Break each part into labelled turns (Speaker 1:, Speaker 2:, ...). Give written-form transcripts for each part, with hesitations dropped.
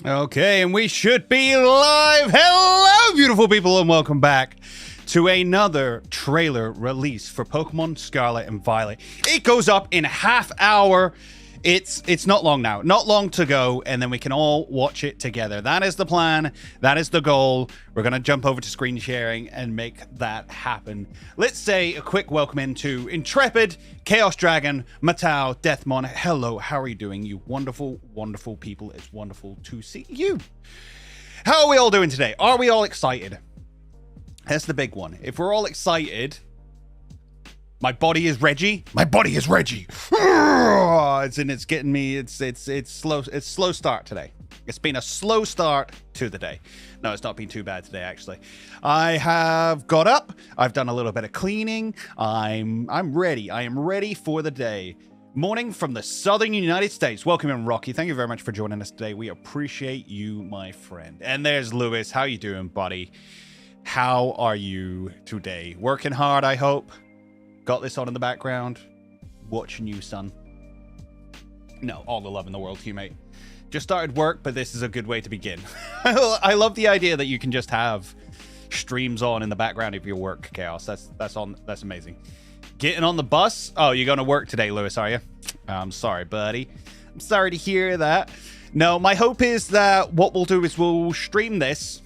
Speaker 1: Okay, and we should be live. Hello, beautiful people, and welcome back to another trailer release for Pokemon Scarlet and Violet. It goes up in a half hour. It's not long now, not long to go, and then we can all watch it together. That is the plan. That is the goal. We're going to jump over to screen sharing and make that happen. Let's say a quick welcome into Intrepid, Chaos Dragon, Matau, Deathmon. Hello, how are you doing, you wonderful, wonderful people? It's wonderful to see you. How are we all doing today? Are we all excited? That's the big one. If we're all excited... My body is Reggie. My body is Reggie. It's getting me. It's slow. It's slow start today. It's been a slow start to the day. No, it's not been too bad today, actually. I have got up. I've done a little bit of cleaning. I'm ready. I am ready for the day. Morning from the southern United States. Welcome in, Rocky. Thank you very much for joining us today. We appreciate you, my friend. And there's Lewis. How you doing, buddy? How are you today? Working hard, I hope. Got this on in the background. Watching you, son. No, all the love in the world to you, mate. Just started work, but this is a good way to begin. I love the idea that you can just have streams on in the background of your work, Chaos. That's amazing. Getting on the bus. Oh, you're going to work today, Lewis, are you? I'm sorry, buddy. I'm sorry to hear that. No, my hope is that what we'll do is we'll stream this.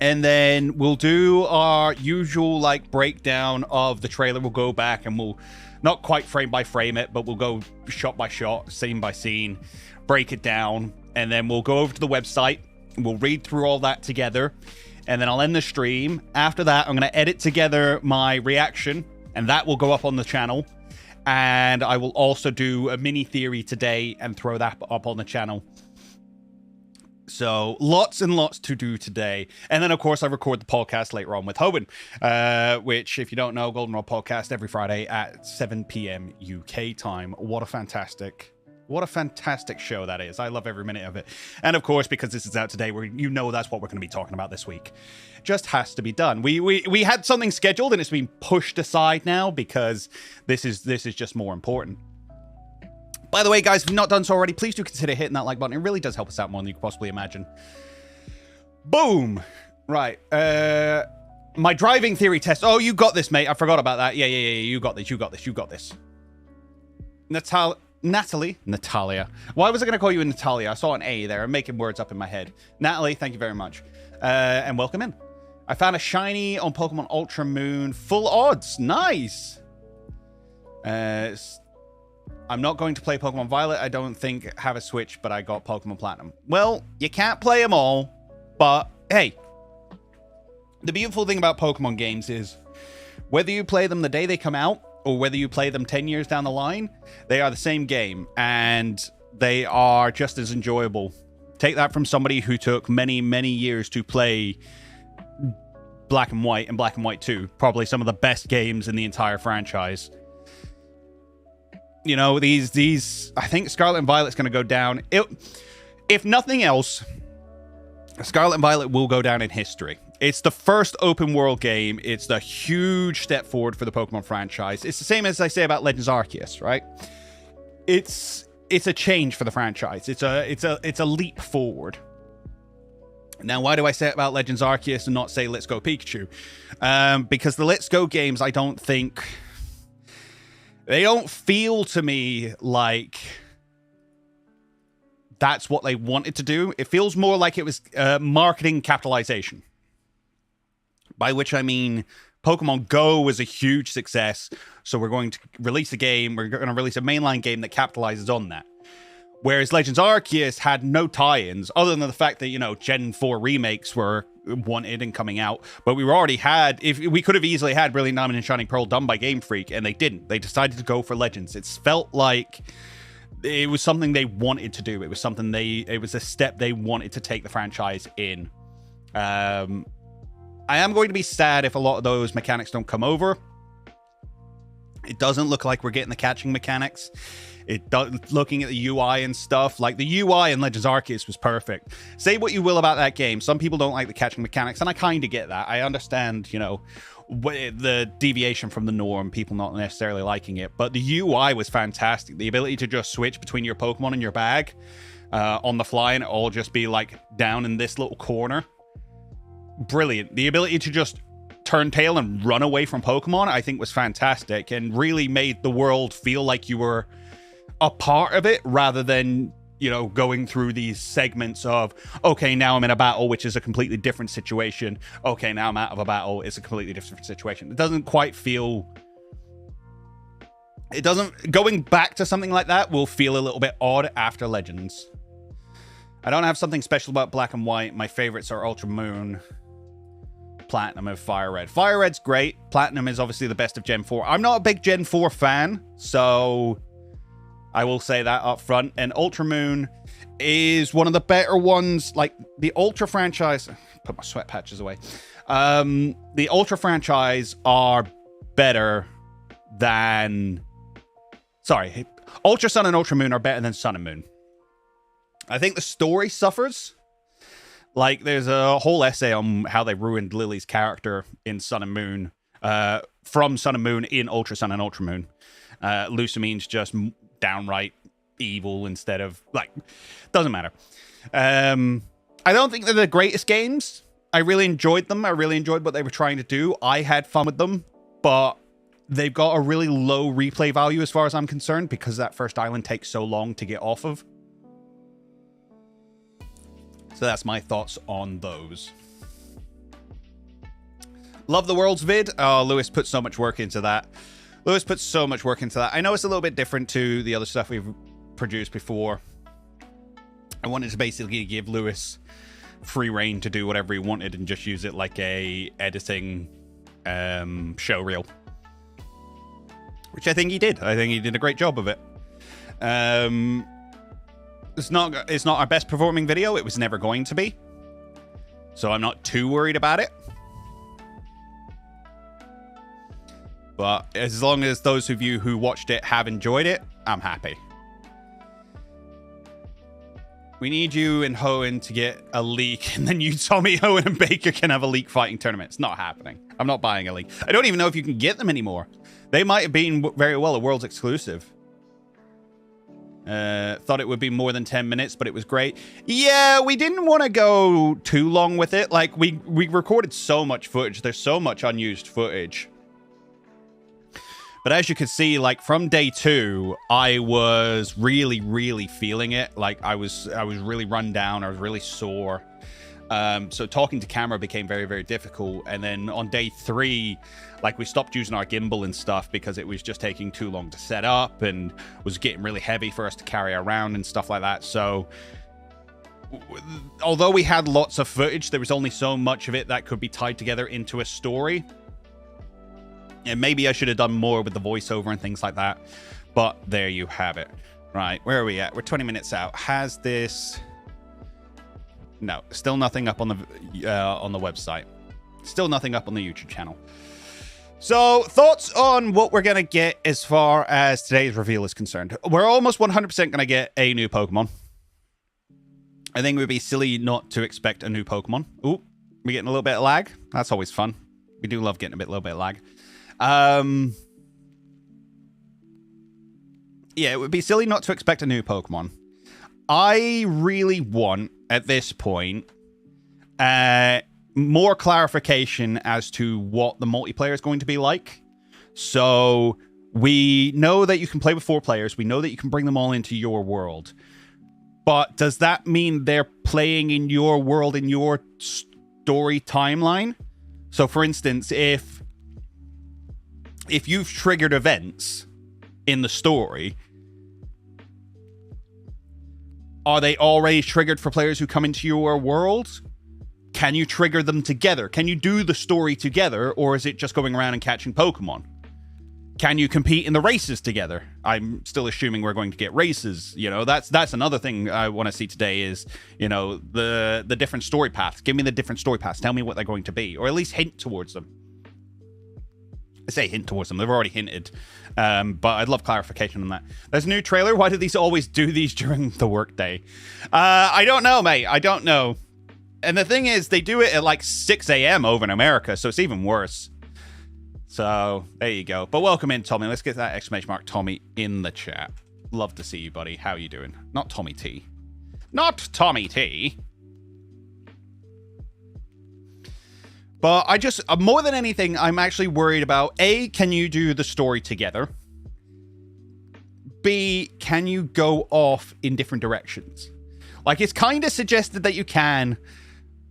Speaker 1: And then we'll do our usual, like, breakdown of the trailer. We'll go back and we'll not quite frame by frame it, but we'll go shot by shot, scene by scene, break it down. And then we'll go over to the website. We'll read through all that together. And then I'll end the stream. After that, I'm going to edit together my reaction. And that will go up on the channel. And I will also do a mini theory today and throw that up on the channel. So lots and lots to do today. And then, of course, I record the podcast later on with Hoban, which, if you don't know, Goldenrod podcast every Friday at 7 p.m. UK time. What a fantastic show that is. I love every minute of it. And, of course, because this is out today, that's what we're going to be talking about this week. Just has to be done. We had something scheduled, and it's been pushed aside now because this is just more important. By the way, guys, if you've not done so already, please do consider hitting that like button. It really does help us out more than you could possibly imagine. Boom. Right. My driving theory test. Oh, you got this, mate. I forgot about that. Yeah. You got this. Natalia. Why was I going to call you Natalia? I saw an A there. I'm making words up in my head. Natalie, thank you very much. And welcome in. I found a shiny on Pokemon Ultra Moon. Full odds. Nice. I'm not going to play Pokemon Violet. I don't think have a Switch, but I got Pokemon Platinum. Well, you can't play them all, but hey, the beautiful thing about Pokemon games is whether you play them the day they come out or whether you play them 10 years down the line, they are the same game and they are just as enjoyable. Take that from somebody who took many, many years to play Black and White and Black and White 2, probably some of the best games in the entire franchise. You know, these I think Scarlet and Violet's going to go down. If nothing else, Scarlet and Violet will go down in history. It's the first open world game. It's the huge step forward for the Pokemon franchise. It's the same as I say about Legends Arceus, right? It's a change for the franchise. It's a leap forward. Now, why do I say it about Legends Arceus and not say Let's Go Pikachu? Because the Let's Go games, I don't think... They don't feel to me like that's what they wanted to do. It feels more like it was marketing capitalization. By which I mean Pokemon Go was a huge success. So we're going to release a game. We're going to release a mainline game that capitalizes on that. Whereas Legends Arceus had no tie-ins other than the fact that, you know, Gen 4 remakes were wanted and coming out, but we could have easily had Brilliant Diamond and Shining Pearl done by Game Freak, and they didn't. They decided to go for Legends. It felt like it was something they wanted to do. It was a step they wanted to take the franchise in. I am going to be sad if a lot of those mechanics don't come over. It doesn't look like we're getting the catching mechanics. Looking at the UI and stuff, like the UI in Legends Arceus was perfect. Say what you will about that game. Some people don't like the catching mechanics, and I kind of get that. I understand, you know, the deviation from the norm, people not necessarily liking it, but the UI was fantastic. The ability to just switch between your Pokemon and your bag, on the fly, and it'll all just be like down in this little corner. Brilliant. The ability to just turn tail and run away from Pokemon, I think, was fantastic and really made the world feel like you were a part of it rather than, you know, going through these segments of, okay, now I'm in a battle, which is a completely different situation. Okay, now I'm out of a battle, it's a completely different situation. It doesn't quite feel... It doesn't... Going back to something like that will feel a little bit odd after Legends. I don't have something special about Black and White. My favorites are Ultra Moon, Platinum, and Fire Red. Fire Red's great. Platinum is obviously the best of Gen 4. I'm not a big Gen 4 fan, so I will say that up front. And Ultra Moon is one of the better ones. Like, the Ultra franchise... Put my sweat patches away. The Ultra franchise are better than... Sorry. Ultra Sun and Ultra Moon are better than Sun and Moon. I think the story suffers. Like, there's a whole essay on how they ruined Lily's character in Sun and Moon, from Sun and Moon in Ultra Sun and Ultra Moon. Lucamine's just downright evil instead of, like, doesn't matter. I don't think they're the greatest games. I really enjoyed them. I really enjoyed what they were trying to do. I had fun with them, but they've got a really low replay value as far as I'm concerned because that first island takes so long to get off of. So that's my thoughts on those. Love the Worlds vid. Oh, Lewis put so much work into that. Lewis put so much work into that. I know it's a little bit different to the other stuff we've produced before. I wanted to basically give Lewis free reign to do whatever he wanted and just use it like a editing show reel. Which I think he did. I think he did a great job of it. It's not our best performing video. It was never going to be. So I'm not too worried about it. But as long as those of you who watched it have enjoyed it, I'm happy. We need you and Hoenn to get a leak, and then you, Tommy, Hoenn, and Baker can have a leak fighting tournament. It's not happening. I'm not buying a leak. I don't even know if you can get them anymore. They might have been very well a World's exclusive. Thought it would be more than 10 minutes, but it was great. Yeah, we didn't want to go too long with it. Like, we recorded so much footage. There's so much unused footage. But as you can see, like, from day 2, I was really, really feeling it. Like, I was really run down. I was really sore. So talking to camera became very, very difficult. And then on day 3, like, we stopped using our gimbal and stuff because it was just taking too long to set up and was getting really heavy for us to carry around and stuff like that. So although we had lots of footage, there was only so much of it that could be tied together into a story. And maybe I should have done more with the voiceover and things like that. But there you have it. Right, where are we at? We're 20 minutes out. Has this... No, still nothing up on the website. Still nothing up on the YouTube channel. So, thoughts on what we're going to get as far as today's reveal is concerned. We're almost 100% going to get a new Pokemon. I think it would be silly not to expect a new Pokemon. Ooh, we're getting a little bit of lag. That's always fun. We do love getting a little bit of lag. Yeah, it would be silly not to expect a new Pokemon. I really want, at this point, more clarification as to what the multiplayer is going to be like. So we know that you can play with 4 players. We know that you can bring them all into your world. But does that mean they're playing in your world, in your story timeline? So, for instance, if you've triggered events in the story, are they already triggered for players who come into your world? Can you trigger them together? Can you do the story together, or is it just going around and catching Pokemon? Can you compete in the races together? I'm still assuming we're going to get races. You know, that's another thing I want to see today is, you know, the different story paths. Give me the different story paths. Tell me what they're going to be, or at least hint towards them. I say hint towards them. They've already hinted. But I'd love clarification on that. There's a new trailer. Why do these always do these during the workday? I don't know, mate. I don't know. And the thing is, they do it at like 6 a.m. over in America, so it's even worse. So, there you go. But welcome in, Tommy. Let's get that exclamation mark Tommy in the chat. Love to see you, buddy. How you doing? Not Tommy T. Not Tommy T. But I just, more than anything, I'm actually worried about, A, can you do the story together? B, can you go off in different directions? Like, it's kind of suggested that you can,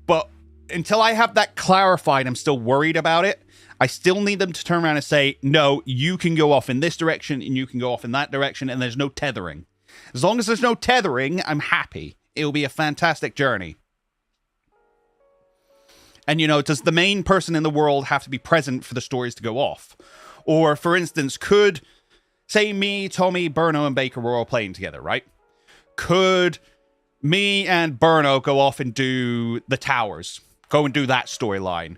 Speaker 1: but until I have that clarified, I'm still worried about it. I still need them to turn around and say, no, you can go off in this direction and you can go off in that direction, and there's no tethering. As long as there's no tethering, I'm happy. It'll be a fantastic journey. And, you know, does the main person in the world have to be present for the stories to go off? Or, for instance, could, say me, Tommy, Burno, and Baker were all playing together, right? Could me and Burno go off and do the towers? Go and do that storyline.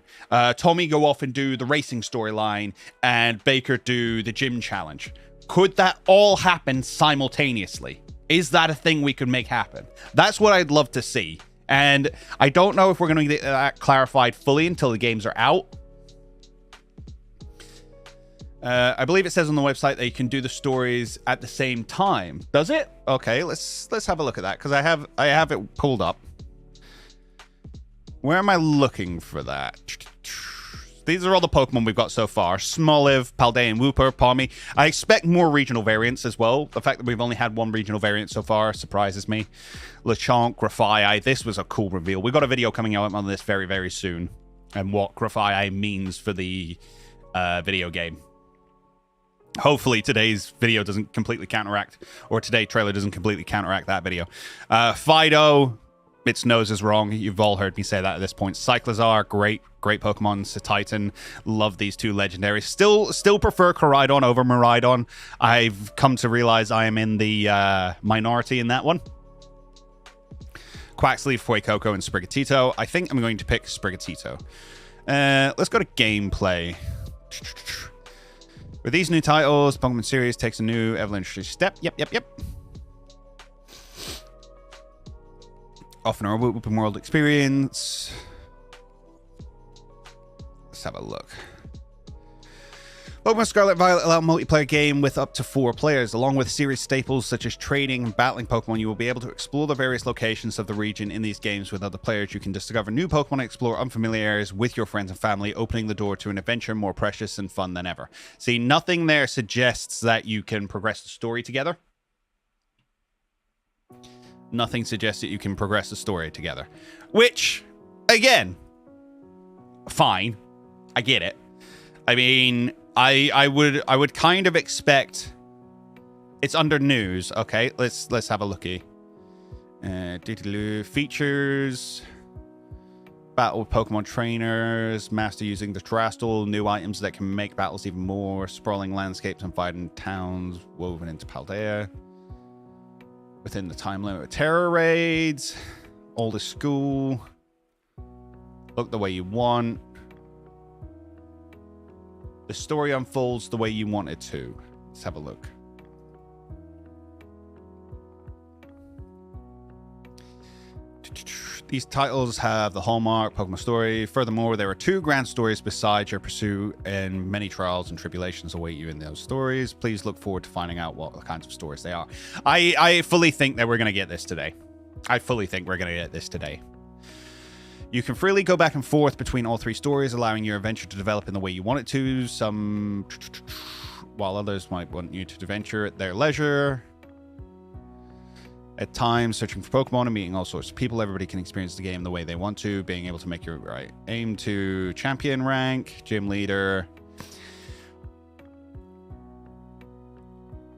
Speaker 1: Tommy go off and do the racing storyline, and Baker do the gym challenge. Could that all happen simultaneously? Is that a thing we could make happen? That's what I'd love to see. And I don't know if we're going to get that clarified fully until the games are out. I believe it says on the website that you can do the stories at the same time. Does it? Okay, let's have a look at that, because I have it pulled up. Where am I looking for that? These are all the Pokemon we've got so far. Smoliv, Paldean, Wooper, Palmy. I expect more regional variants as well. The fact that we've only had one regional variant so far surprises me. Lechonk, Grafaiai. This was a cool reveal. We've got a video coming out on this very, very soon. And what Grafaiai means for the video game. Hopefully today's video doesn't completely counteract, or today's trailer doesn't completely counteract that video. Fido, its nose is wrong. You've all heard me say that at this point. Cyclizar, great Pokemon. Cetitan, love these two legendaries. Still prefer Koraidon over Miraidon. I've come to realize I am in the minority in that one. Quaxley, Fuecoco, and Sprigatito. I think I'm going to pick Sprigatito. Let's go to gameplay. With these new titles, Pokemon series takes a new evolutionary step. Yep. Often our open world experience. Let's have a look. Pokemon Scarlet and Violet allow a multiplayer game with up to 4 players. Along with series staples such as trading and battling Pokemon, you will be able to explore the various locations of the region in these games with other players. You can discover new Pokemon and explore unfamiliar areas with your friends and family, opening the door to an adventure more precious and fun than ever. See, nothing there suggests that you can progress the story together. Nothing suggests that you can progress the story together. Which, again, fine. I get it. I mean, I would kind of expect it's under news. Okay, let's have a looky. Features. Battle with Pokemon trainers. Master using the Terastal. New items that can make battles even more. Sprawling landscapes and fighting towns woven into Paldea. Within the time limit of Terror Raids. Oldest school. Look the way you want. The story unfolds the way you want it to. Let's have a look. These titles have the hallmark Pokemon story. Furthermore, there are 2 grand stories besides your pursuit, and many trials and tribulations await you in those stories. Please look forward to finding out what kinds of stories they are. I fully think that we're going to get this today. You can freely go back and forth between all 3 stories, allowing your adventure to develop in the way you want it to. Some, while others might want you to adventure at their leisure. At times, searching for Pokemon and meeting all sorts of people. Everybody can experience the game the way they want to, being able to make your right. Aim to champion rank, gym leader.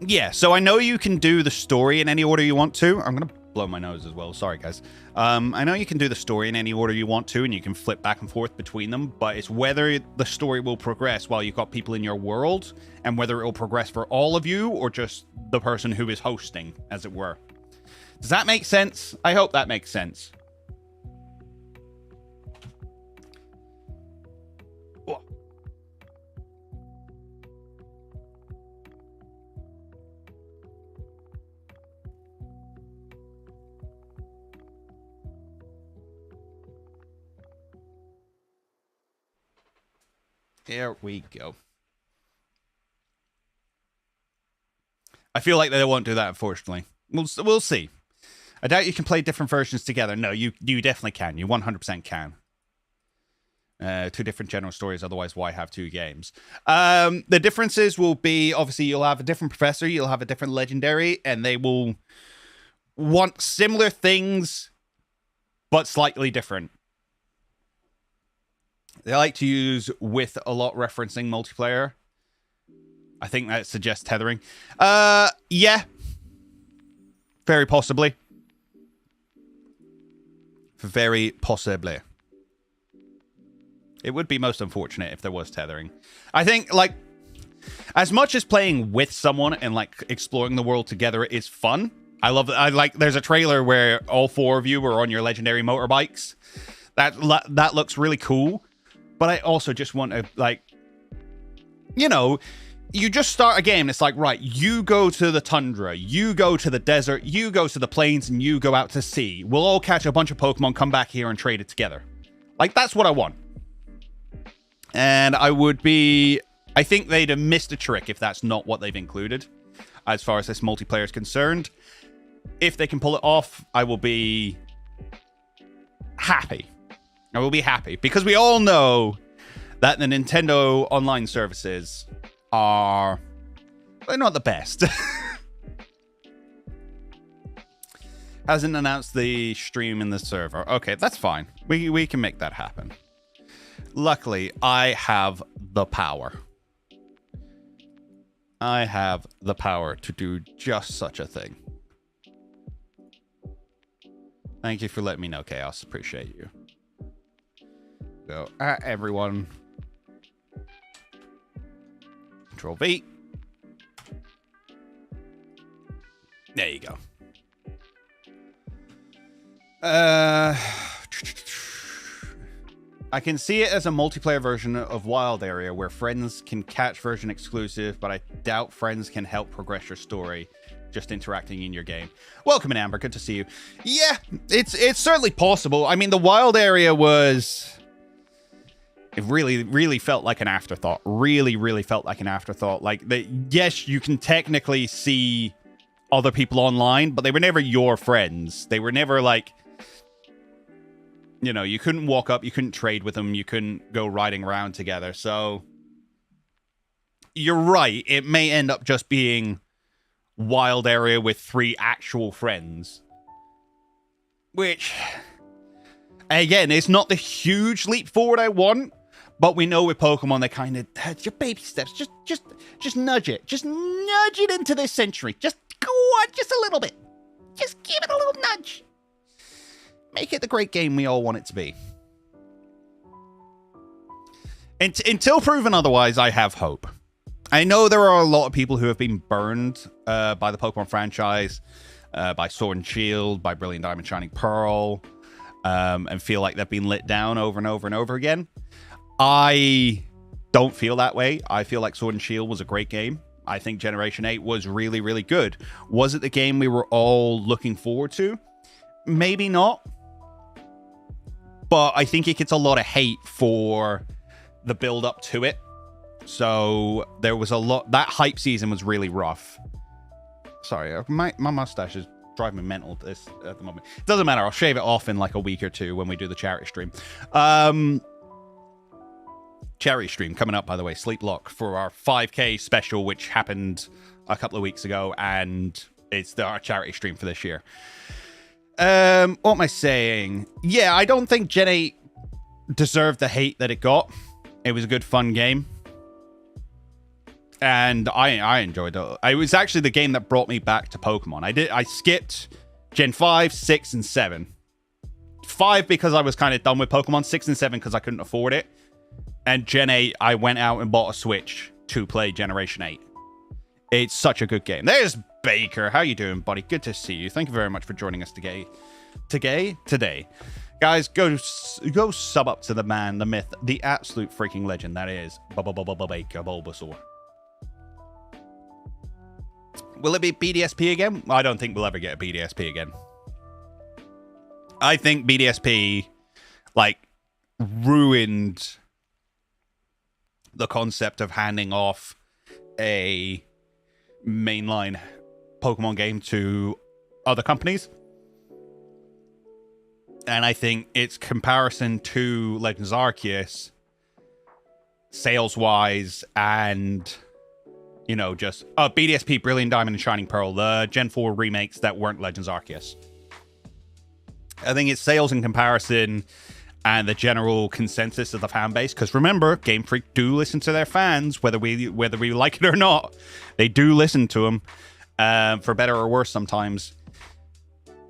Speaker 1: Yeah, so I know you can do the story in any order you want to. I'm going to blow my nose as well. Sorry, guys. I know you can do the story in any order you want to, and you can flip back and forth between them, but it's whether the story will progress while you've got people in your world, and whether it will progress for all of you, or just the person who is hosting, as it were. Does that make sense? I hope that makes sense. Here we go. I feel like they won't do that, unfortunately. We'll see. I doubt you can play different versions together. No, you definitely can. You 100% can. Two different general stories, otherwise why have two games? The differences will be, obviously, you'll have a different professor, you'll have a different legendary, and they will want similar things, but slightly different. They like to use with a lot referencing multiplayer. I think that suggests tethering. Yeah. Very possibly. Very possibly. It would be most unfortunate if there was tethering. I think, like, as much as playing with someone and, like, exploring the world together is fun. I love that. I like, there's a trailer where all four of you are on your legendary motorbikes. That looks really cool. But I also just want to, like, you know, you just start a game. It's like, right, you go to the tundra, you go to the desert, you go to the plains, and you go out to sea. We'll all catch a bunch of Pokemon, come back here, and trade it together. Like, that's what I want. And I think they'd have missed a trick if that's not what they've included, as far as this multiplayer is concerned. If they can pull it off, I will be happy. I will be happy, because we all know that the Nintendo online services they're not the best. Hasn't announced the stream in the server. Okay, that's fine. We can make that happen. Luckily, I have the power. I have the power to do just such a thing. Thank you for letting me know, Chaos. Appreciate you. So, everyone. Control V. There you go. I can see it as a multiplayer version of Wild Area where friends can catch version exclusive, but I doubt friends can help progress your story just interacting in your game. Welcome in, Amber. Good to see you. Yeah, it's certainly possible. I mean, the Wild Area was... It really felt like an afterthought. Really felt like an afterthought. Like, yes, you can technically see other people online, but they were never your friends. They were never like... You know, you couldn't walk up, you couldn't trade with them, you couldn't go riding around together. So, you're right. It may end up just being Wild Area with 3 actual friends. Which, again, it's not the huge leap forward I want. But we know with Pokemon, they kind of, your baby steps, just nudge it. Just nudge it into this century. Just go on, just a little bit. Just give it a little nudge. Make it the great game we all want it to be. Until proven otherwise, I have hope. I know there are a lot of people who have been burned by the Pokemon franchise, by Sword and Shield, by Brilliant Diamond Shining Pearl, and feel like they've been lit down over and over and over again. I don't feel that way. I feel like Sword and Shield was a great game. I think Generation 8 was really good. Was it the game we were all looking forward to? Maybe not. But I think it gets a lot of hate for the build up to it. So there was a lot. That hype season was really rough. Sorry, my mustache is driving me mental at the moment. It doesn't matter. I'll shave it off in like a week or two when we do the charity stream. Charity stream coming up, by the way. Sleep Lock for our 5K special, which happened a couple of weeks ago, and it's our charity stream for this year. What am I saying? Yeah, I don't think Gen 8 deserved the hate that it got. It was a good, fun game. And I enjoyed it. It was actually the game that brought me back to Pokemon. I skipped Gen 5, 6, and 7. 5 because I was kind of done with Pokemon. 6 and 7 because I couldn't afford it. And Gen 8, I went out and bought a Switch to play Generation 8. It's such a good game. There's Baker. How you doing, buddy? Good to see you. Thank you very much for joining us today. Guys, go sub up to the man, the myth, the absolute freaking legend that is Baker Bulbasaur. Will it be BDSP again? I don't think we'll ever get a BDSP again. I think BDSP, like, ruined the concept of handing off a mainline Pokemon game to other companies. And I think its comparison to Legends Arceus, sales-wise, and, you know, just... Oh, BDSP, Brilliant Diamond and Shining Pearl, the Gen 4 remakes that weren't Legends Arceus. I think it's sales in comparison and the general consensus of the fan base. Because remember, Game Freak do listen to their fans, whether we like it or not. They do listen to them, for better or worse sometimes.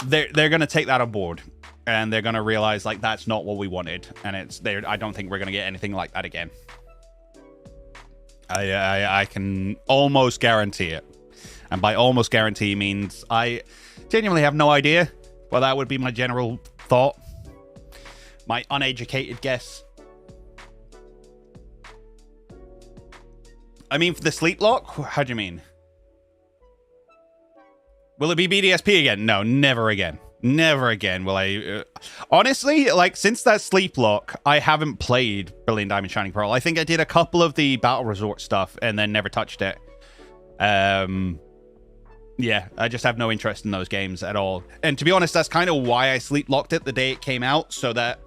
Speaker 1: They're going to take that on board. And they're going to realize, like, that's not what we wanted. And I don't think we're going to get anything like that again. I can almost guarantee it. And by almost guarantee means I genuinely have no idea. Well, that would be my general thought. My uneducated guess. I mean, for the sleep lock? How do you mean? Will it be BDSP again? No, never again. Never again will I... honestly, like, since that sleep lock, I haven't played Brilliant Diamond Shining Pearl. I think I did a couple of the Battle Resort stuff and then never touched it. Yeah, I just have no interest in those games at all. And to be honest, that's kind of why I sleep locked it the day it came out, so that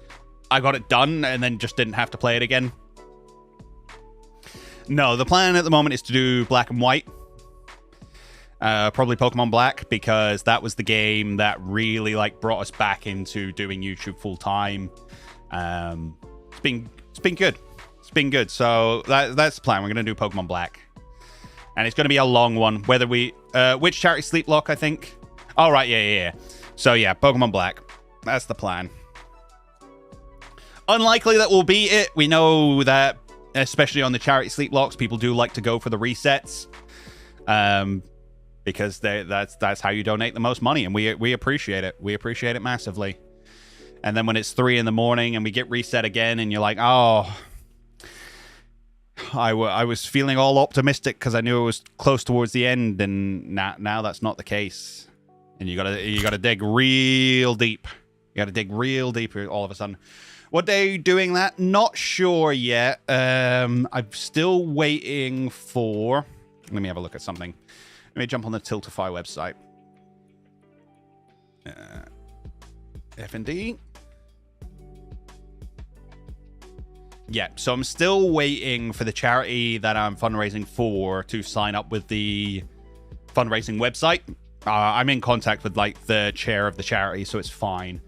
Speaker 1: I got it done and then just didn't have to play it again. No, the plan at the moment is to do Black and White. Probably Pokemon Black, because that was the game that really, like, brought us back into doing YouTube full time. It's been good. It's been good. So that's the plan. We're gonna do Pokemon Black, and it's gonna be a long one. Whether we which charity sleep lock, I think. Oh right, yeah. So yeah, Pokemon Black. That's the plan. Unlikely that we'll beat it. We know that, especially on the charity sleep locks, people do like to go for the resets. Because that's how you donate the most money, and we appreciate it. We appreciate it massively. And then when it's 3 in the morning and we get reset again, and you're like, oh, I was feeling all optimistic because I knew it was close towards the end, and now that's not the case. And you gotta dig real deep. You gotta dig real deep all of a sudden. What day are you doing that? Not sure yet. I'm still waiting for... Let me have a look at something. Let me jump on the Tiltify website. F&D. Yeah, so I'm still waiting for the charity that I'm fundraising for to sign up with the fundraising website. I'm in contact with, like, the chair of the charity, so it's fine.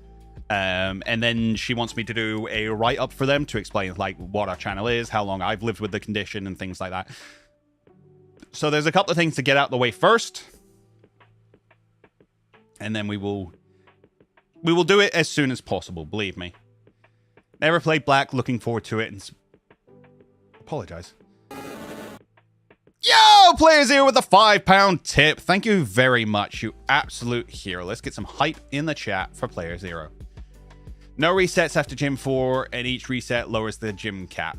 Speaker 1: And then she wants me to do a write-up for them to explain, like, what our channel is, how long I've lived with the condition, and things like that. So there's a couple of things to get out the way first, and then we will do it as soon as possible. Believe me. Never played Black. Looking forward to it. And apologize. Yo, Players here with a £5 tip. Thank you very much, you absolute hero. Let's get some hype in the chat for Player Zero. No resets after Gym 4, and each reset lowers the gym cap.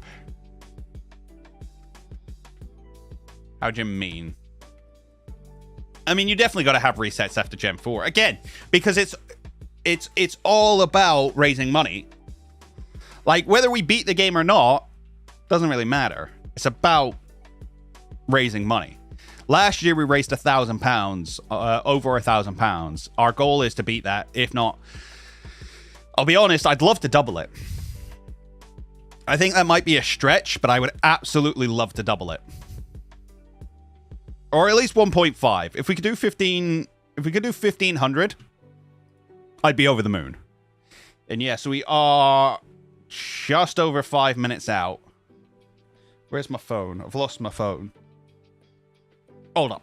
Speaker 1: How do you mean? I mean, you definitely got to have resets after Gen 4. Again, because it's all about raising money. Like, whether we beat the game or not, doesn't really matter. It's about raising money. Last year, we raised £1,000, over £1,000. Our goal is to beat that. If not, I'll be honest, I'd love to double it. I think that might be a stretch, but I would absolutely love to double it. Or at least 1.5. If we could do 1,500, I'd be over the moon. And yes, we are just over 5 minutes out. Where's my phone? I've lost my phone. Hold up.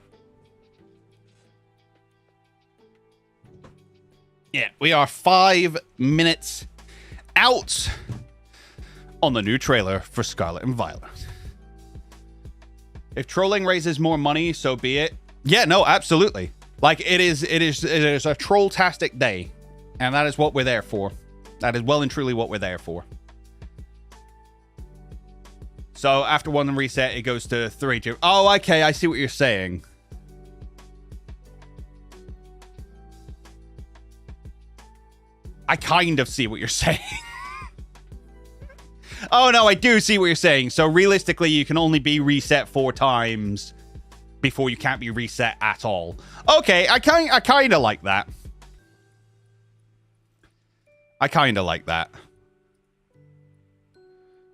Speaker 1: Yeah, we are 5 minutes out on the new trailer for Scarlet and Violet. If trolling raises more money, so be it. Yeah, no, absolutely. Like, it is a troll-tastic day. And that is what we're there for. That is well and truly what we're there for. So, after one reset, it goes to 3. Oh, okay, I see what you're saying. I kind of see what you're saying. Oh, no, I do see what you're saying. So, realistically, you can only be reset 4 times before you can't be reset at all. Okay, I kind of like that. I kind of like that.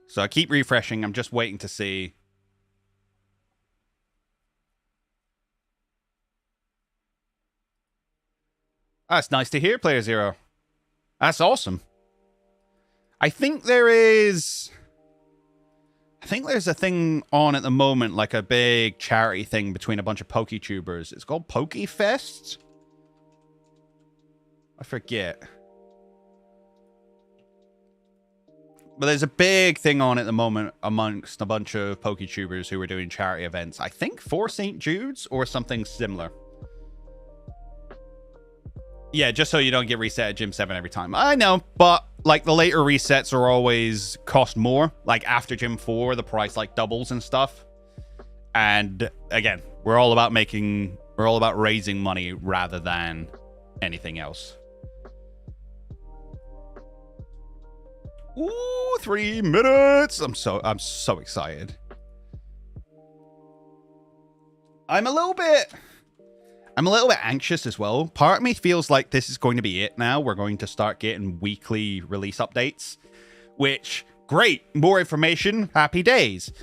Speaker 1: So I keep refreshing. I'm just waiting to see. That's nice to hear, Player Zero. That's awesome. I think there's a thing on at the moment, like a big charity thing between a bunch of PokeTubers. It's called PokeFest? I forget. But there's a big thing on at the moment amongst a bunch of PokeTubers who are doing charity events. I think for St. Jude's or something similar. Yeah, just so you don't get reset at Gym 7 every time. I know, but like the later resets are always cost more. Like after Gym 4, the price like doubles and stuff. And again, we're all about raising money rather than anything else. Ooh, 3 minutes. I'm so excited. I'm a little bit anxious as well. Part of me feels like this is going to be it now. We're going to start getting weekly release updates, which, great. More information, happy days.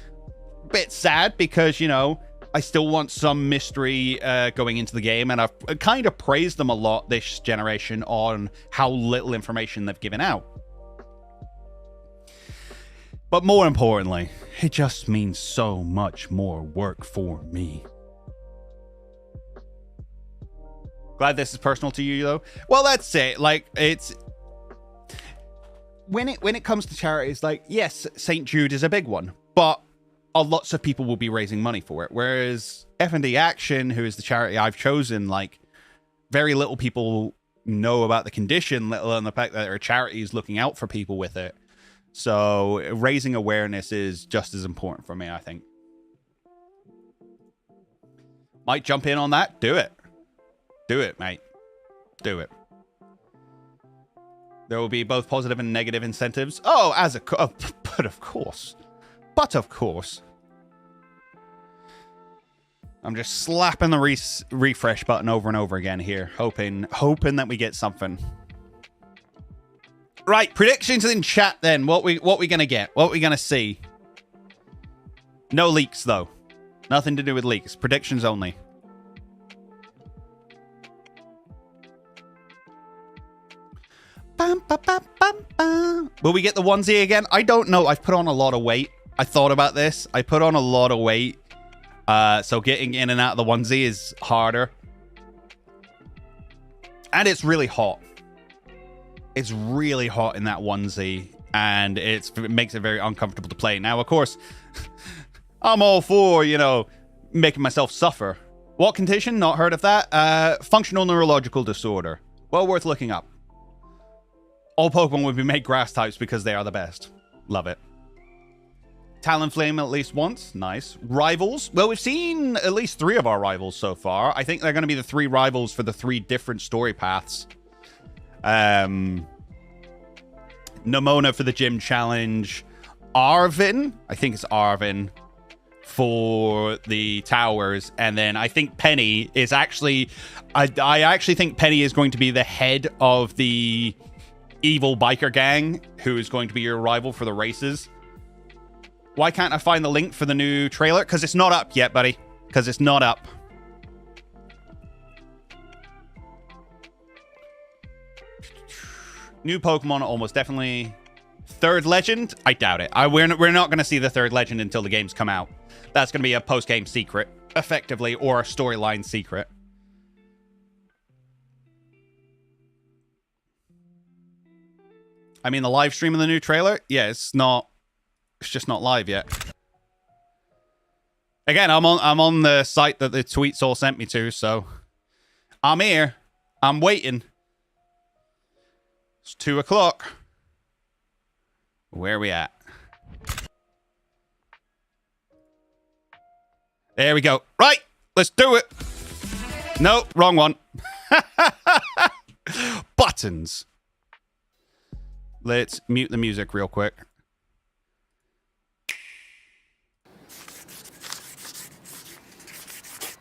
Speaker 1: Bit sad because, you know, I still want some mystery going into the game, and I've kind of praised them a lot this generation on how little information they've given out. But more importantly, it just means so much more work for me. Glad this is personal to you, though. Well, that's it. Like, it's... When it comes to charities, like, yes, St. Jude is a big one, but lots of people will be raising money for it. Whereas F&D Action, who is the charity I've chosen, like, very little people know about the condition, let alone the fact that there are charities looking out for people with it. So raising awareness is just as important for me, I think. Might jump in on that. Do it. Do it, mate. Do it. There will be both positive and negative incentives. Oh, but of course. But of course. I'm just slapping the refresh button over and over again here, hoping that we get something. Right, predictions in chat then. What we gonna get? What we gonna see? No leaks though. Nothing to do with leaks. Predictions only. Bum, ba, ba, bum, ba. Will we get the onesie again? I don't know. I've put on a lot of weight. I thought about this. I put on a lot of weight. So getting in and out of the onesie is harder. And it's really hot. It's really hot in that onesie. And it makes it very uncomfortable to play. Now, of course, I'm all for, you know, making myself suffer. What condition? Not heard of that. Functional neurological disorder. Well worth looking up. All Pokemon would be made grass types because they are the best. Love it. Talonflame at least once. Nice. Rivals. Well, we've seen at least 3 of our rivals so far. I think they're going to be the 3 rivals for the 3 different story paths. Nemona for the gym challenge. Arvin. I think it's Arvin for the towers. And then I think Penny is actually... I actually think Penny is going to be the head of the evil biker gang who is going to be your rival for the races. Why can't I find the link for the new trailer? Because it's not up yet, buddy. Because it's not up. New Pokemon, almost definitely. 3rd legend? I doubt it. We're not going to see the 3rd legend until the games come out. That's going to be a post-game secret, effectively, or a storyline secret. I mean, the live stream of the new trailer? Yeah, it's just not live yet. Again, I'm on the site that the tweets all sent me to, so I'm here. I'm waiting. It's 2 o'clock. Where are we at? There we go. Right, let's do it. No, wrong one. Buttons. Let's mute the music real quick.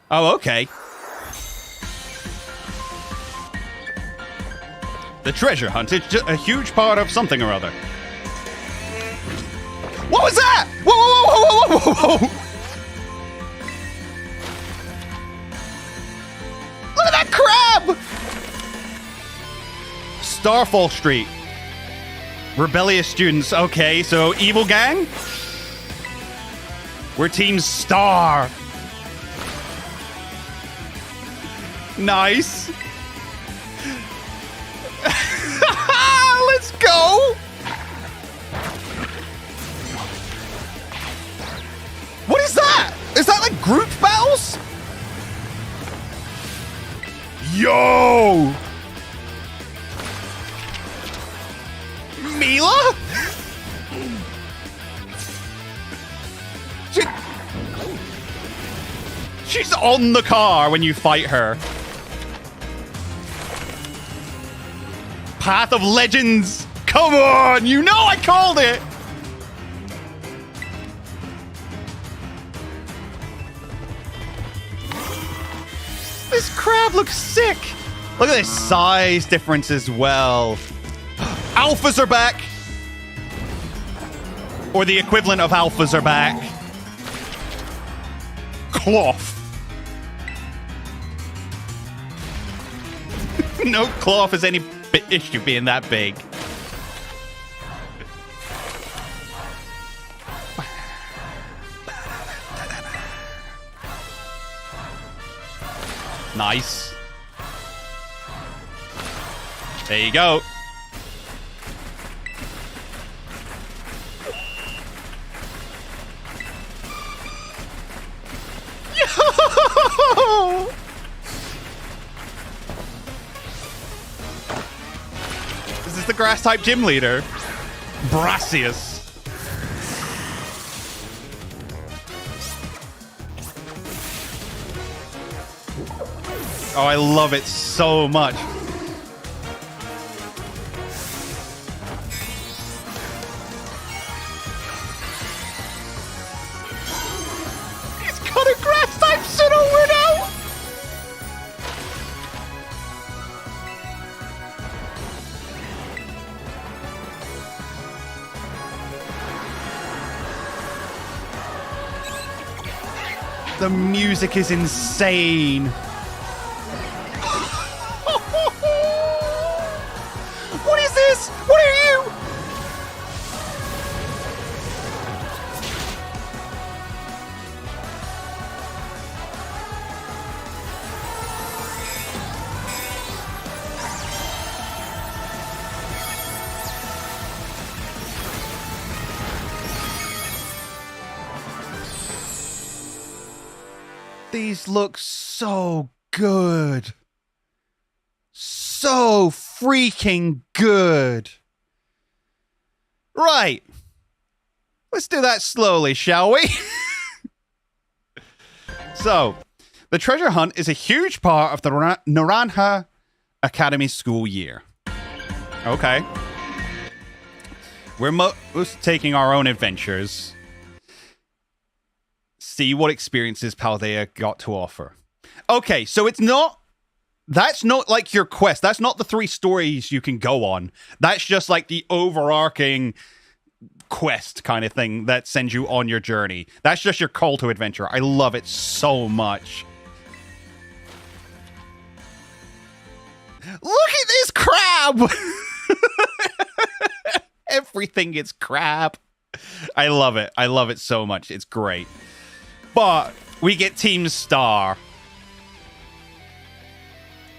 Speaker 1: Oh, okay. The treasure hunt is just a huge part of something or other. What was that? Whoa, whoa, whoa, whoa, whoa, whoa. Look at that crab! Starfall Street. Rebellious students. Okay, so evil gang? We're Team Star. Nice. Let's go. What is that? Is that like group battles? Yo! Mila? She's on the car when you fight her. Path of Legends. Come on, you know I called it. This crab looks sick. Look at this size difference as well. Alphas are back. Or the equivalent of alphas are back. Cloth. No cloth has any issue being that big. Nice. There you go. Yo! This is the grass type gym leader, Brassius. Oh, I love it so much. He's got a grass type Sinnoh now. The music is insane. What is this? What are you? These look so good. So freaking good. Right. Let's do that slowly, shall we? So, the treasure hunt is a huge part of the Naranja Academy school year. Okay. We're most taking our own adventures. See what experiences Paldea got to offer. Okay, so it's not... That's not like your quest. That's not the 3 stories you can go on. That's just like the overarching quest kind of thing that sends you on your journey. That's just your call to adventure. I love it so much. Look at this crab! Everything is crab. I love it. I love it so much. It's great. But we get Team Star.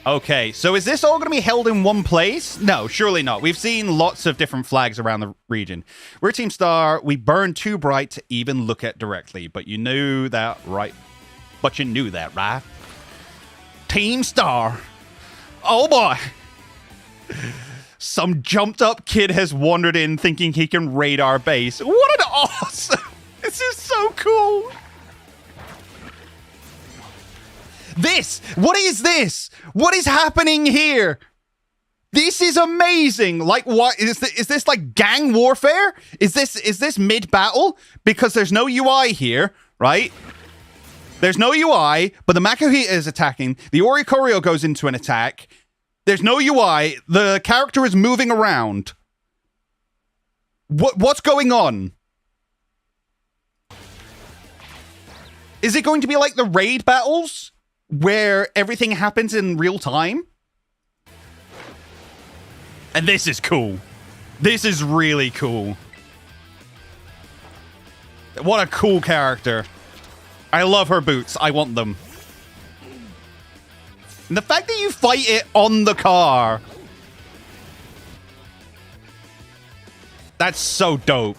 Speaker 1: Okay, so is this all going to be held in one place? No, surely not. We've seen lots of different flags around the region. We're Team Star. We burn too bright to even look at directly, but you knew that, right? But you knew that, right? Team Star. Oh, boy. Some jumped up kid has wandered in thinking he can raid our base. What an awesome... This is so cool. This! What is this? What is happening here? This is amazing. Like, what is this like gang warfare? Is this mid-battle? Because there's no UI here, right? There's no UI, but the Makuhita is attacking. The Oricorio goes into an attack. There's no UI. The character is moving around. What's going on? Is it going to be like the raid battles where everything happens in real time? And this is cool. This is really cool. What a cool character. I love her boots. I want them. And the fact that you fight it on the car. That's so dope.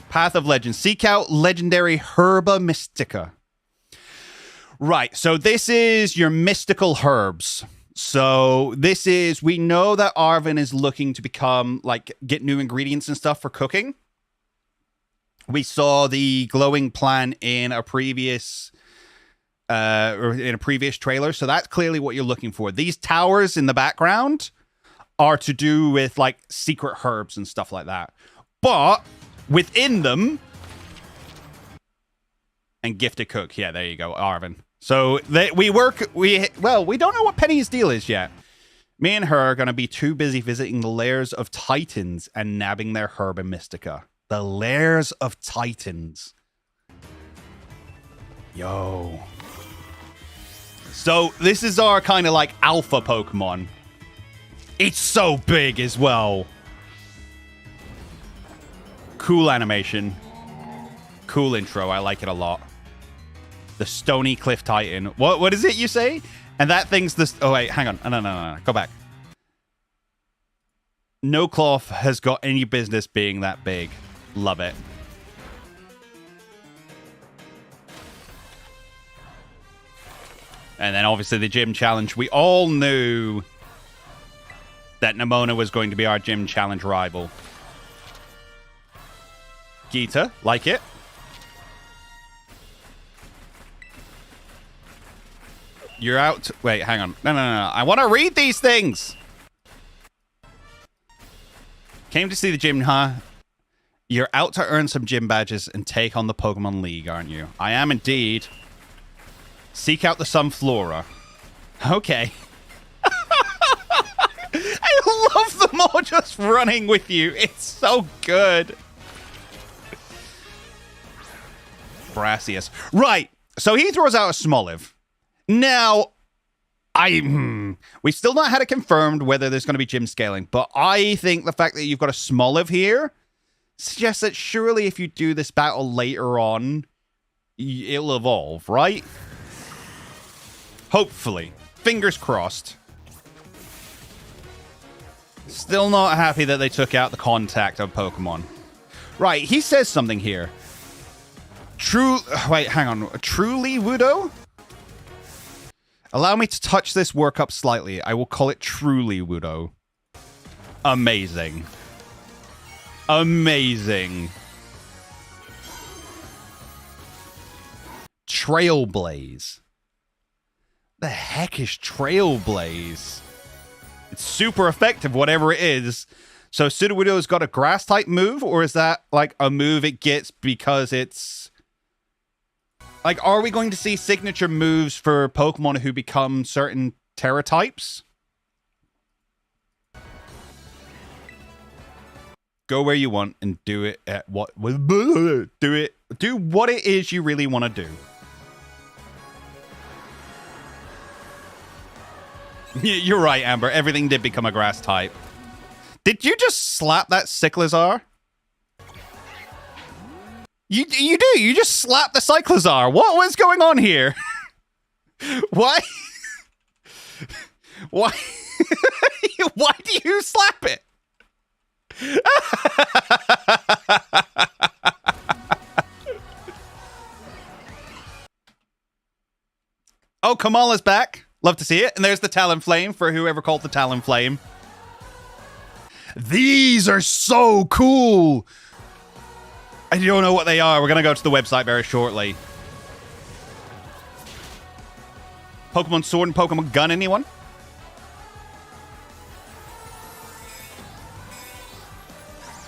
Speaker 1: Path of Legend. Seek out legendary Herba Mystica. Right, so this is your mystical herbs. So this is, we know that Arven is looking to become, like, get new ingredients and stuff for cooking. We saw the glowing plant in a previous trailer, so that's clearly what you're looking for. These towers in the background are to do with, like, secret herbs and stuff like that. But within them, and Gifted Cook. Yeah, there you go, Arven. So we don't know what Penny's deal is yet. Me and her are going to be too busy visiting the lairs of Titans and nabbing their Herba Mystica. The lairs of Titans. Yo. So this is our kind of like alpha Pokemon. It's so big as well. Cool animation. Cool intro. I like it a lot. The Stony Cliff Titan. What is it you say? And that thing's this. Oh, wait, hang on. No. Go back. No cloth has got any business being that big. Love it. And then obviously the gym challenge. We all knew that Nemona was going to be our gym challenge rival. Geeta, like it. You're out. Wait, hang on. No. I want to read these things. Came to see the gym, huh? You're out to earn some gym badges and take on the Pokemon League, aren't you? I am indeed. Seek out the Sunflora. Okay. I love them all just running with you. It's so good. Brassius. Right. So he throws out a Smoliv. Now, we've still not had it confirmed whether there's going to be gym scaling, but I think the fact that you've got a Smoliv here suggests that surely if you do this battle later on, it'll evolve, right? Hopefully. Fingers crossed. Still not happy that they took out the contact of Pokemon. Right, he says something here. Wait, hang on. Truly, Wudo? Allow me to touch this workup slightly. I will call it Truly, Wudo. Amazing. Amazing. Trailblaze. The heck is Trailblaze? It's super effective, whatever it is. So Sudowoodo's got a grass type move, or is that like a move it gets because it's like, are we going to see signature moves for Pokemon who become certain Terra types? Go where you want and do it at what do what it is you really want to do. You're right, Amber. Everything did become a grass type. Did you just slap that Cyclizar? You do. You just slapped the Cyclizar. What was going on here? Why? Why? Why do you slap it? Oh, Kamala's back. Love to see it. And there's the Talonflame for whoever called the Talonflame. These are so cool. I don't know what they are. We're going to go to the website very shortly. Pokemon Sword and Pokemon Gun, anyone?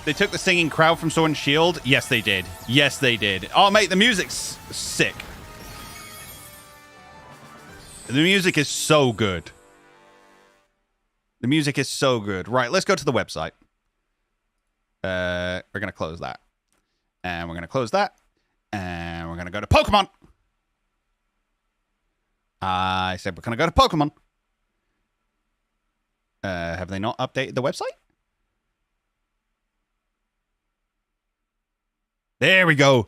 Speaker 1: They took the singing crowd from Sword and Shield? Yes, they did. Yes, they did. Oh, mate, the music's sick. The music is so good. The music is so good. Right, let's go to the website. We're going to close that. And we're going to close that. And we're going to go to Pokemon. I said we're going to go to Pokemon. Have they not updated the website? There we go.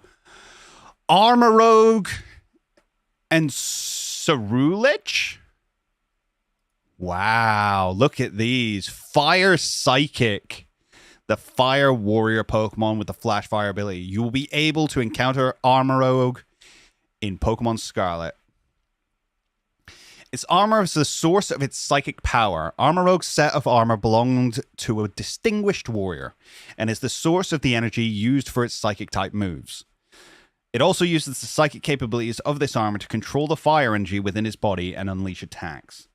Speaker 1: Armarouge and Soaralot. Wow, look at these. Fire Psychic. The Fire Warrior Pokemon with the Flash Fire ability. You will be able to encounter Armarouge in Pokemon Scarlet. Its armor is the source of its psychic power. Armarouge's set of armor belonged to a distinguished warrior and is the source of the energy used for its psychic type moves. It also uses the psychic capabilities of this armor to control the fire energy within its body and unleash attacks.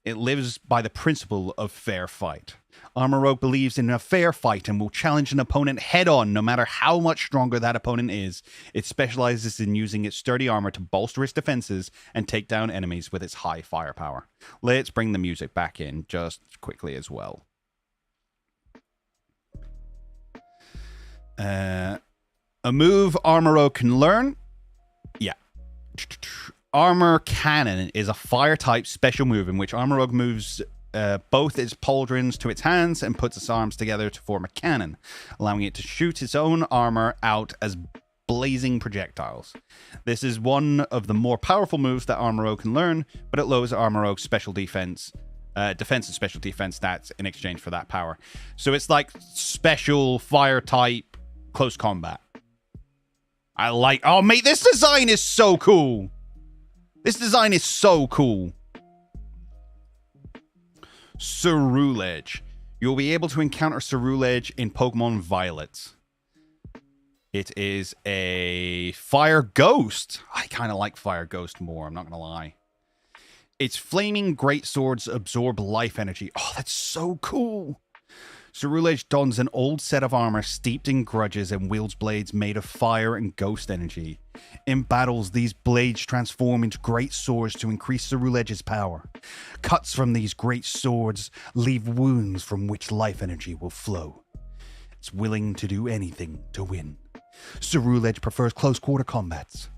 Speaker 1: It lives by the principle of fair fight. Armarouge believes in a fair fight and will challenge an opponent head-on no matter how much stronger that opponent is. It specializes in using its sturdy armor to bolster its defenses and take down enemies with its high firepower. Let's bring the music back in just quickly as well. A move Armarouge can learn? Yeah. Armor Cannon is a fire-type special move in which Armarouge moves both its pauldrons to its hands and puts its arms together to form a cannon, allowing it to shoot its own armor out as blazing projectiles. This is one of the more powerful moves that Armarouge can learn, but it lowers Armarouge's special defense and special defense stats in exchange for that power. So it's like special fire-type close combat. I like... Oh, mate, this design is so cool. This design is so cool. Soaralot. You'll be able to encounter Soaralot in Pokemon Violet. It is a Fire Ghost. I kind of like Fire Ghost more, I'm not going to lie. Its flaming great swords absorb life energy. Oh, that's so cool. Soaralot dons an old set of armor steeped in grudges and wields blades made of fire and ghost energy. In battles, these blades transform into great swords to increase Soaralot's power. Cuts from these great swords leave wounds from which life energy will flow. It's willing to do anything to win. Soaralot prefers close-quarter combats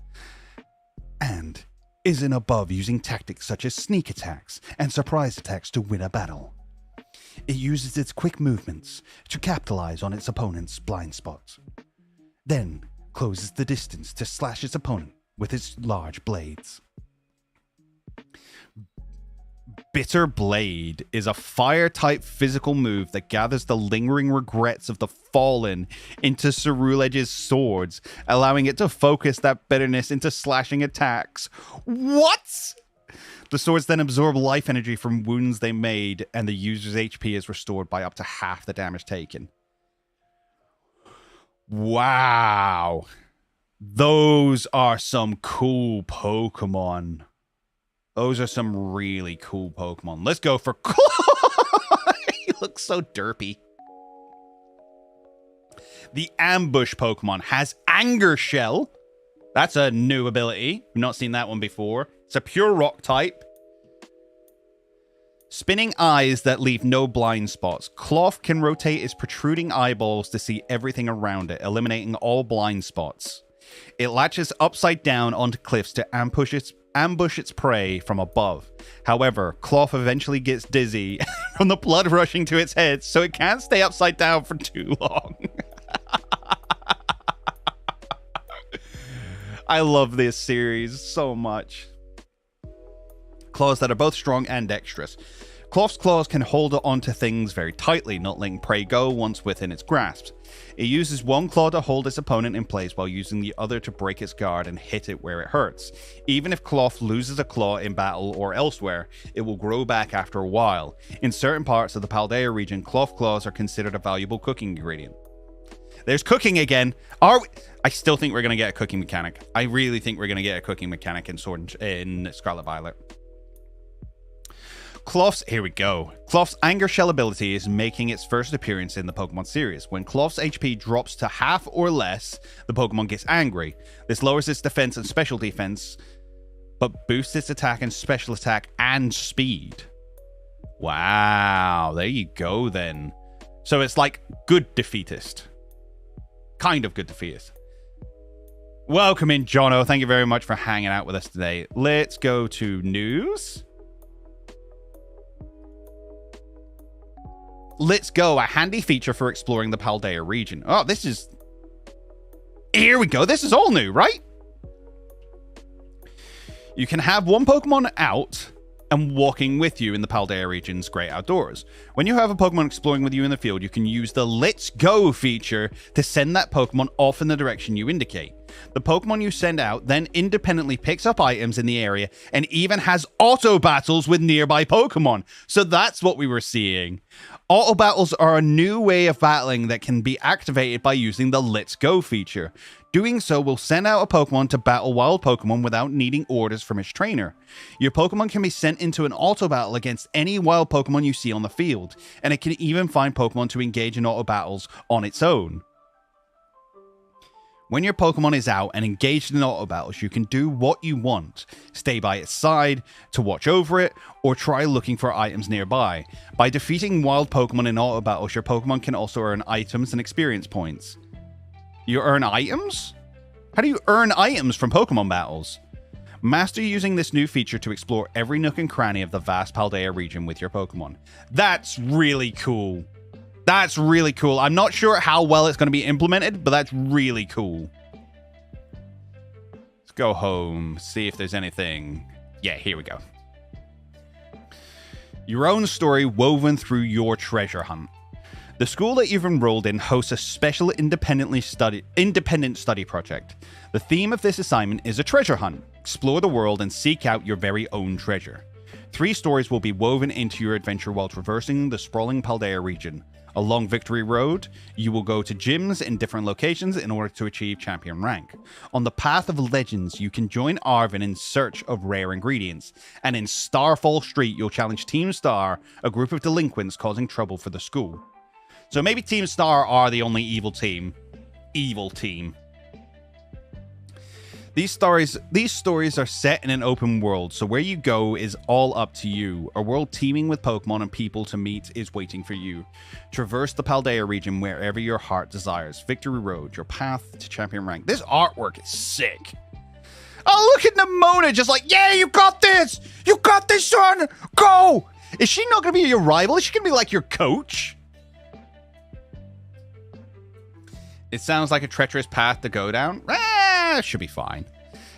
Speaker 1: and isn't above using tactics such as sneak attacks and surprise attacks to win a battle. It uses its quick movements to capitalize on its opponent's blind spots, then closes the distance to slash its opponent with its large blades. Bitter Blade is a fire-type physical move that gathers the lingering regrets of the fallen into Soaralot's swords, allowing it to focus that bitterness into slashing attacks. What? The swords then absorb life energy from wounds they made, and the user's HP is restored by up to half the damage taken. Wow. Those are some cool Pokemon. Those are some really cool Pokemon. Let's go for... He looks so derpy. The Ambush Pokemon has Anger Shell. That's a new ability. We've not seen that one before. It's a pure rock type. Spinning eyes that leave no blind spots. Cloth can rotate its protruding eyeballs to see everything around it, eliminating all blind spots. It latches upside down onto cliffs to ambush its prey from above. However, Cloth eventually gets dizzy from the blood rushing to its head, so it can't stay upside down for too long. I love this series so much. Claws that are both strong and dexterous. Cloth's claws can hold onto things very tightly, not letting prey go once within its grasp. It uses one claw to hold its opponent in place while using the other to break its guard and hit it where it hurts. Even if Cloth loses a claw in battle or elsewhere, it will grow back after a while. In certain parts of the Paldea region, Cloth claws are considered a valuable cooking ingredient. There's cooking again. I still think we're going to get a cooking mechanic. I really think we're going to get a cooking mechanic in Scarlet Violet. Here we go. Cloth's Anger Shell ability is making its first appearance in the Pokemon series. When Cloth's HP drops to half or less, the Pokemon gets angry. This lowers its defense and special defense but boosts its attack and special attack and speed. Wow, there you go then. So it's like good defeatist. Kind of good defeatist. Welcome in, Jono. Thank you very much for hanging out with us today. Let's go to news. Let's go. A handy feature for exploring the Paldea region. Oh, this is... Here we go. This is all new, right? You can have one Pokemon out and walking with you in the Paldea region's great outdoors. When you have a Pokemon exploring with you in the field, you can use the Let's Go feature to send that Pokemon off in the direction you indicate. The Pokemon you send out then independently picks up items in the area and even has auto battles with nearby Pokemon. So that's what we were seeing. Auto battles are a new way of battling that can be activated by using the Let's Go feature. Doing so will send out a Pokemon to battle wild Pokemon without needing orders from its trainer. Your Pokemon can be sent into an auto battle against any wild Pokemon you see on the field, and it can even find Pokemon to engage in auto battles on its own. When your Pokemon is out and engaged in auto battles, you can do what you want. Stay by its side, to watch over it, or try looking for items nearby. By defeating wild Pokemon in auto battles, your Pokemon can also earn items and experience points. You earn items? How do you earn items from Pokemon battles? Master using this new feature to explore every nook and cranny of the vast Paldea region with your Pokemon. That's really cool. That's really cool. I'm not sure how well it's going to be implemented, but that's really cool. Let's go home, see if there's anything. Yeah, here we go. Your own story woven through your treasure hunt. The school that you've enrolled in hosts a special independent study project. The theme of this assignment is a treasure hunt. Explore the world and seek out your very own treasure. 3 stories will be woven into your adventure while traversing the sprawling Paldea region. Along Victory Road, you will go to gyms in different locations in order to achieve champion rank. On the Path of Legends, you can join Arvin in search of rare ingredients. And in Starfall Street, you'll challenge Team Star, a group of delinquents causing trouble for the school. So maybe Team Star are the only evil team. Evil team. These stories are set in an open world, so where you go is all up to you. A world teeming with Pokemon and people to meet is waiting for you. Traverse the Paldea region wherever your heart desires. Victory Road, your path to champion rank. This artwork is sick. Oh, look at Nimona, just like, yeah, you got this! You got this, son! Go! Is she not going to be your rival? Is she going to be like your coach? It sounds like a treacherous path to go down. Should be fine.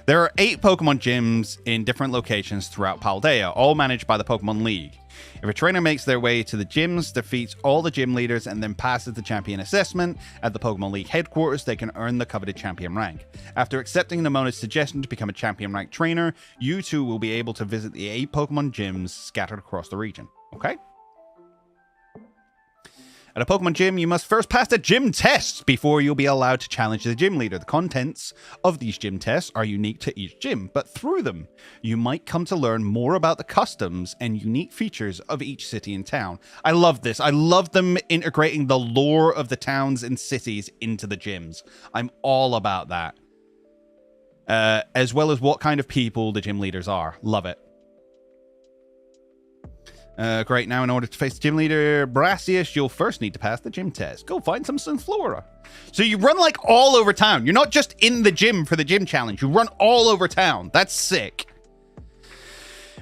Speaker 1: There are 8 Pokemon gyms in different locations throughout Paldea, all managed by the Pokemon League. If a trainer makes their way to the gyms, defeats all the gym leaders, and then passes the champion assessment at the Pokemon League headquarters, they can earn the coveted champion rank. After accepting Nimona's suggestion to become a champion rank trainer, you too will be able to visit the 8 Pokemon gyms scattered across the region. Okay? At a Pokemon gym, you must first pass the gym tests before you'll be allowed to challenge the gym leader. The contents of these gym tests are unique to each gym, but through them, you might come to learn more about the customs and unique features of each city and town. I love this. I love them integrating the lore of the towns and cities into the gyms. I'm all about that. As well as what kind of people the gym leaders are. Love it. Great, now in order to face the gym leader, Brassius, you'll first need to pass the gym test. Go find some Sunflora. So you run like all over town. You're not just in the gym for the gym challenge. You run all over town. That's sick.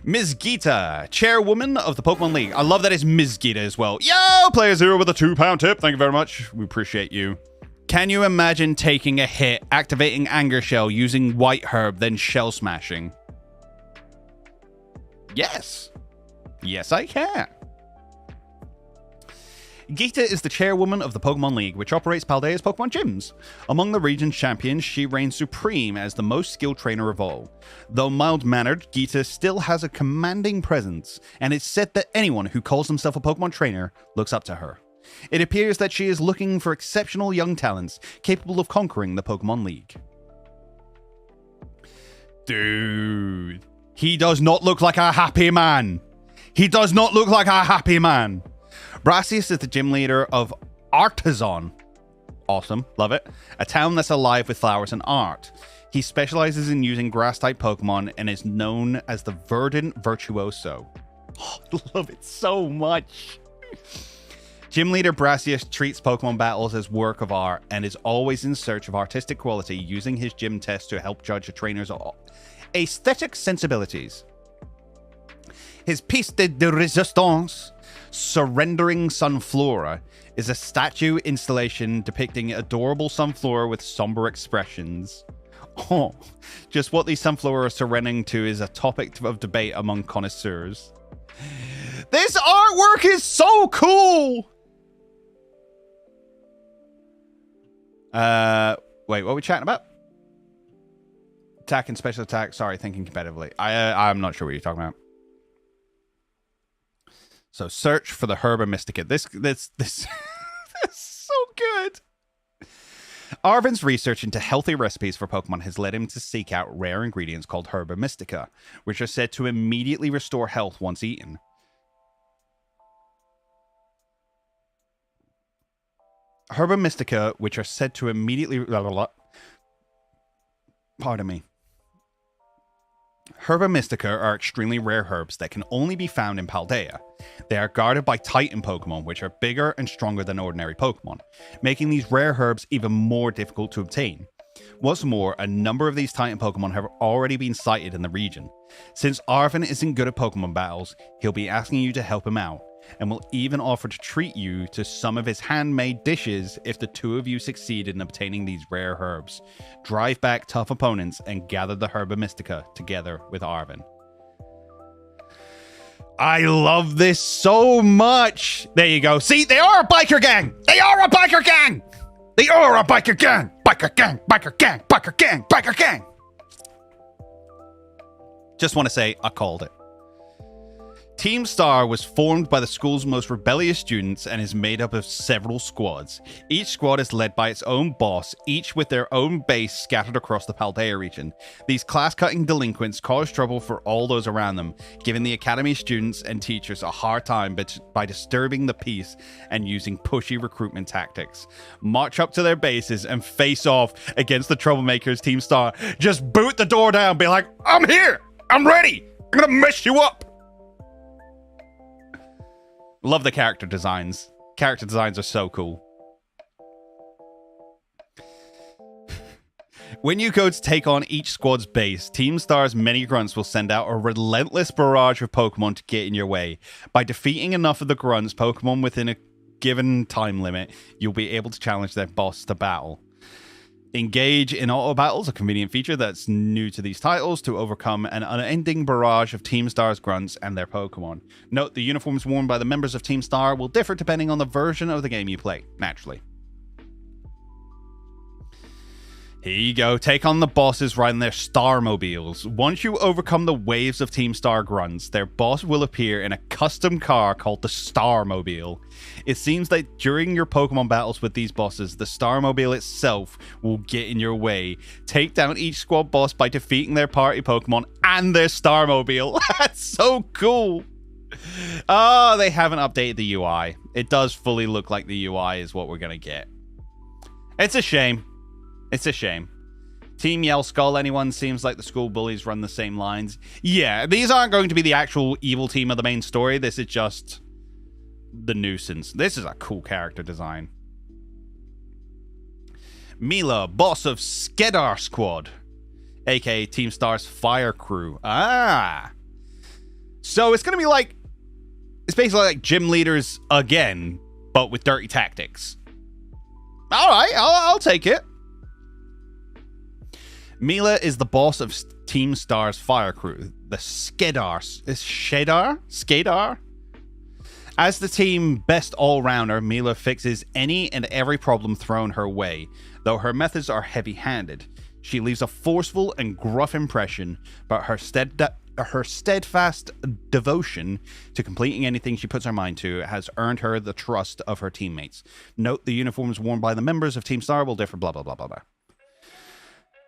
Speaker 1: Ms. Gita, chairwoman of the Pokemon League. I love that it's Ms. Gita as well. Yo, Player Zero with a £2 tip. Thank you very much. We appreciate you. Can you imagine taking a hit, activating Anger Shell, using White Herb, then Shell Smashing? Yes. Yes, I can. Gita is the chairwoman of the Pokemon League, which operates Paldea's Pokemon gyms. Among the region's champions, she reigns supreme as the most skilled trainer of all. Though mild-mannered, Gita still has a commanding presence, and it's said that anyone who calls himself a Pokemon trainer looks up to her. It appears that she is looking for exceptional young talents capable of conquering the Pokemon League. Dude, he does not look like a happy man. He does not look like a happy man. Brassius is the gym leader of Artisan. Awesome. Love it. A town that's alive with flowers and art. He specializes in using grass-type Pokemon and is known as the Verdant Virtuoso. Oh, I love it so much. Gym leader Brassius treats Pokemon battles as work of art and is always in search of artistic quality, using his gym tests to help judge a trainer's aesthetic sensibilities. His piece de resistance, Surrendering Sunflora, is a statue installation depicting adorable Sunflora with somber expressions. Oh, just what these Sunflora are surrendering to is a topic of debate among connoisseurs. This artwork is so cool! Wait, what are we chatting about? Attack and special attack. Sorry, thinking competitively. I'm not sure what you're talking about. So search for the Herba Mystica. This is so good. Arvin's research into healthy recipes for Pokemon has led him to seek out rare ingredients called Herba Mystica, which are said to immediately restore health once eaten. Herba Mystica, which are said to immediately... Pardon me. Herba Mystica are extremely rare herbs that can only be found in Paldea. They are guarded by Titan Pokemon, which are bigger and stronger than ordinary Pokemon, making these rare herbs even more difficult to obtain. What's more, a number of these Titan Pokemon have already been sighted in the region. Since Arvin isn't good at Pokemon battles, he'll be asking you to help him out, and will even offer to treat you to some of his handmade dishes if the two of you succeed in obtaining these rare herbs. Drive back tough opponents and gather the Herba Mystica together with Arvin. I love this so much. There you go. See, they are a biker gang. They are a biker gang. They are a biker gang. Biker gang, biker gang, biker gang, biker gang. Just want to say, I called it. Team Star was formed by the school's most rebellious students and is made up of several squads. Each squad is led by its own boss, each with their own base scattered across the Paldea region. These class-cutting delinquents cause trouble for all those around them, giving the academy students and teachers a hard time by disturbing the peace and using pushy recruitment tactics. March up to their bases and face off against the troublemakers. Team Star just boot the door down, be like, I'm here, I'm ready, I'm gonna mess you up. Love the character designs. Character designs are so cool. When you go to take on each squad's base, Team Star's many grunts will send out a relentless barrage of Pokemon to get in your way. By defeating enough of the grunts Pokemon within a given time limit, you'll be able to challenge their boss to battle. Engage in auto battles, a convenient feature that's new to these titles, to overcome an unending barrage of Team Star's grunts and their Pokemon. Note, the uniforms worn by the members of Team Star will differ depending on the version of the game you play, naturally. Here you go. Take on the bosses riding their Starmobiles. Once you overcome the waves of Team Star grunts, their boss will appear in a custom car called the Starmobile. It seems that during your Pokemon battles with these bosses, the Starmobile itself will get in your way. Take down each squad boss by defeating their party Pokemon and their Starmobile. That's so cool. Oh, they haven't updated the UI. It does fully look like the UI is what we're going to get. It's a shame. It's a shame. Team Yell Skull, anyone? Seems like the school bullies run the same lines. Yeah, these aren't going to be the actual evil team of the main story. This is just the nuisance. This is a cool character design. Mila, boss of Skedar Squad, aka Team Star's fire crew. Ah. So it's going to be like, it's basically like gym leaders again, but with dirty tactics. All right, I'll take it. Mila is the boss of Team Star's fire crew, the Skedar. Is Shedar? Skedar? As the team best all-rounder, Mila fixes any and every problem thrown her way, though her methods are heavy-handed. She leaves a forceful and gruff impression, but her steadfast devotion to completing anything she puts her mind to has earned her the trust of her teammates. Note, the uniforms worn by the members of Team Star will differ, blah, blah, blah, blah, blah.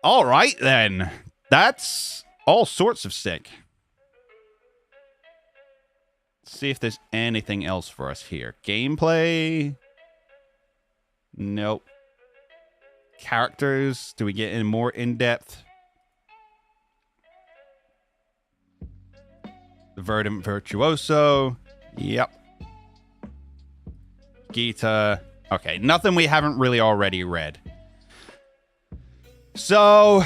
Speaker 1: All right, then. That's all sorts of sick. Let's see if there's anything else for us here. Gameplay. Nope. characters? Do we get in more in-depth? The Verdant Virtuoso. Yep. Gita. Okay, nothing we haven't really already read. So...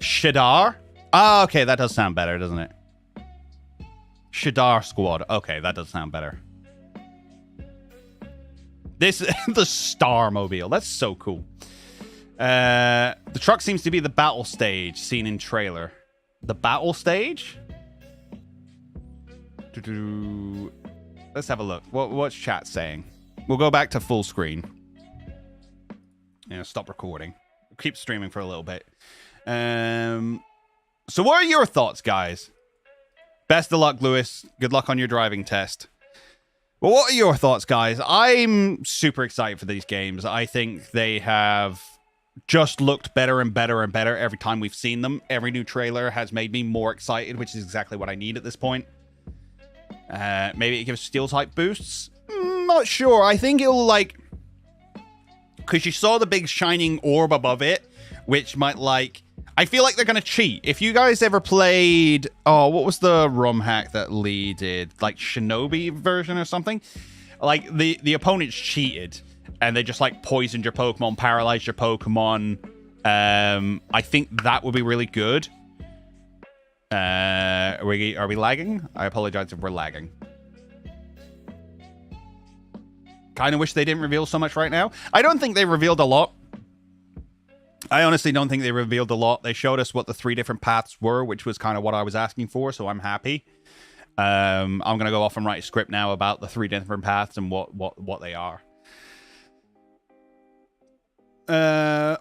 Speaker 1: Shadar? Oh, okay, that does sound better, doesn't it? Shadar Squad. Okay, that does sound better. This the Starmobile. That's so cool. The truck seems to be the battle stage seen in trailer. The battle stage? Let's have a look. What's chat saying? We'll go back to full screen. Stop recording. Keep streaming for a little bit. So what are your thoughts, guys? Best of luck, Lewis. Good luck on your driving test. Well, what are your thoughts, guys? I'm super excited for these games. I think they have just looked better and better and better every time we've seen them. Every new trailer has made me more excited, which is exactly what I need at this point. Maybe it gives steel type boosts. Not sure. I think it'll like... Because you saw the big shining orb above it, which might like... I feel like they're going to cheat. If you guys ever played... Oh, what was the ROM hack that Lee did? Like Shinobi version or something? Like the opponents cheated and they just like poisoned your Pokemon, paralyzed your Pokemon. I think that would be really good. Are we lagging? I apologize if we're lagging. Kind of wish they didn't reveal so much right now. I don't think they revealed a lot. I honestly don't think they revealed a lot. They showed us what the 3 different paths were, which was kind of what I was asking for, so I'm happy. I'm going to go off and write a script now about the 3 different paths and what they are.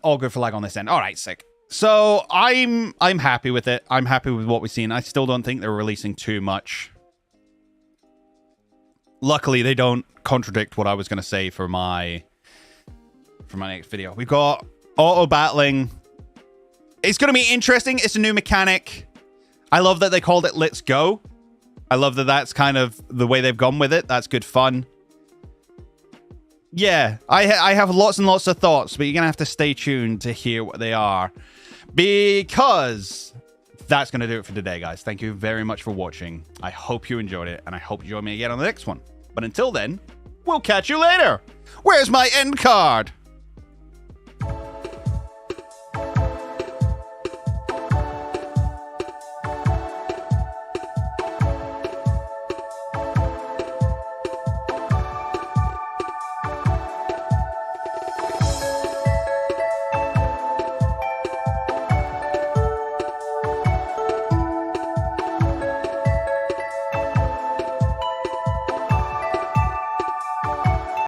Speaker 1: All good for lag on this end. All right, sick. So I'm happy with it. I'm happy with what we've seen. I still don't think they're releasing too much. Luckily, they don't contradict what I was going to say for my next video. We've got auto battling. It's going to be interesting. It's a new mechanic. I love that they called it Let's Go. I love that that's kind of the way they've gone with it. That's good fun. Yeah, I have lots and lots of thoughts, but you're going to have to stay tuned to hear what they are. Because that's going to do it for today, guys. Thank you very much for watching. I hope you enjoyed it, and I hope you join me again on the next one. But until then, we'll catch you later. Where's my end card?